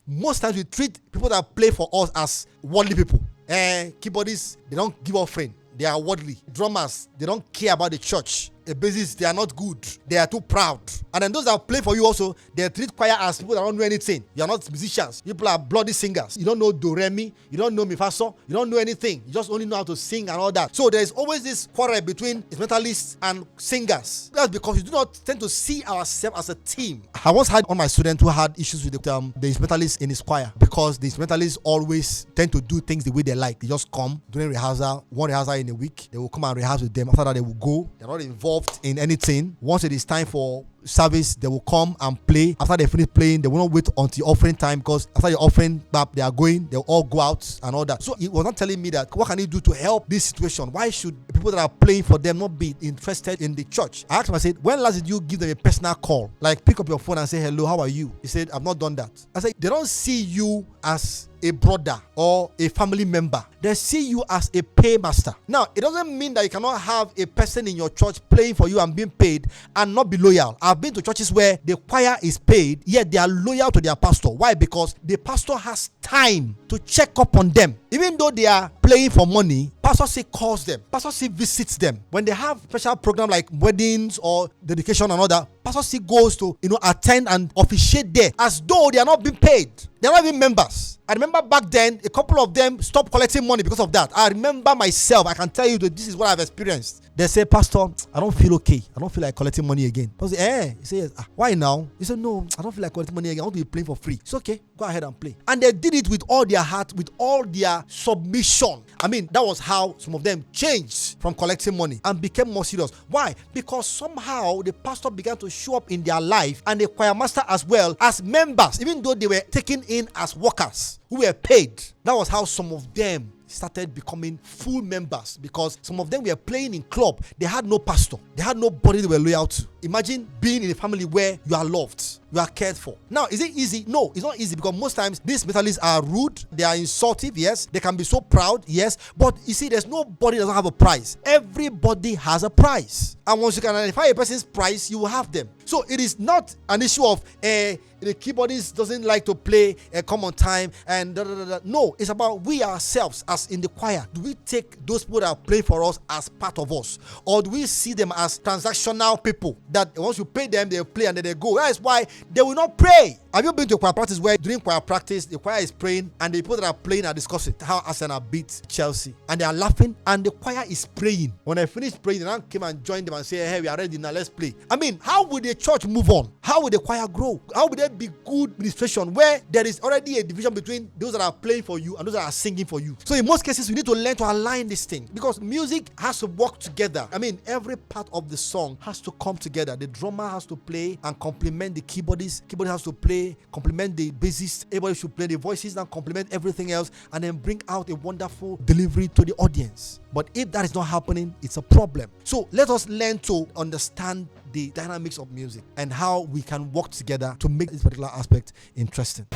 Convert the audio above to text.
most times we treat people that play for us as worldly people. Keyboardists, they don't give offering. They are worldly. Drummers, they don't care about the church. The bassists, they are not good. They are too proud. And then those that play for you also, they treat choir as people that don't know anything. You are not musicians. People are bloody singers. You don't know do re mi. You don't know mi fa so. You don't know anything. You just only know how to sing and all that. So there is always this quarrel between instrumentalists and singers. That's because we do not tend to see ourselves as a team. I once had one of my students who had issues with the instrumentalists in his choir, because the instrumentalists always tend to do things the way they like. They just come during rehearsal, one rehearsal in a week. They will come and rehearse with them. After that, they will go. They're not involved in anything. Once it is time for service, they will come and play. After they finish playing, they will not wait until offering time, because after the offering they are going, they'll all go out and all that. So he was not telling me that what can he do to help this situation. Why should people that are playing for them not be interested in the church? I asked him, I said, when last did you give them a personal call? Like pick up your phone and say, hello, how are you? He said, I've not done that. I said, they don't see you as a brother or a family member. They see you as a paymaster. Now, it doesn't mean that you cannot have a person in your church playing for you and being paid and not be loyal. I've been to churches where the choir is paid, yet they are loyal to their pastor. Why? Because the pastor has time to check up on them. Even though they are playing for money, pastor C calls them. Pastor C visits them. When they have special program like weddings or dedication and all that, pastor C goes to attend and officiate there as though they are not being paid. They're not even members. I remember back then, a couple of them stopped collecting money because of that. I remember myself. I can tell you that this is what I've experienced. They say, Pastor, I don't feel okay. I don't feel like collecting money again. Pastor say, He says, why now? He said, no, I don't feel like collecting money again. I want to be playing for free. It's okay. Go ahead and play. And they did it with all their heart, with all their submission. I mean, that was how some of them changed from collecting money and became more serious. Why? Because somehow the pastor began to show up in their life, and the choir master as well, as members, even though they were taken in as workers who were paid. That was how some of them started becoming full members, because some of them were playing in club. They had no pastor. They had nobody they were loyal to. Imagine being in a family where you are loved, you are cared for. Now, is it easy? No, it's not easy, because most times these metalists are rude, they are insultive, yes, they can be so proud, yes, but you see, there's nobody that doesn't have a price. Everybody has a price, and once you can identify a person's price, you will have them. So it is not an issue of the keyboardist doesn't like to play come on time and da, da, da, da. No, it's about we ourselves as in the choir. Do we take those people that play for us as part of us, or do we see them as transactional people that once you pay them, they play and then they go? That is why they will not pray. Have you been to a choir practice where during choir practice the choir is praying and the people that are playing are discussing how Arsenal beat Chelsea, and they are laughing and the choir is praying? When I finished praying, they now came and joined them and say, hey, we are ready now, let's play. I mean, how would the church move on? How would the choir grow? How would there be good administration where there is already a division between those that are playing for you and those that are singing for you? So in most cases, we need to learn to align this thing, because music has to work together. I mean, every part of the song has to come together. The drummer has to play and complement the keyboardist. Keyboardist has to play, complement the bassist. Everybody should play the voices and complement everything else, and then bring out a wonderful delivery to the audience. But if that is not happening, it's a problem. So let us learn to understand the dynamics of music and how we can work together to make this particular aspect interesting.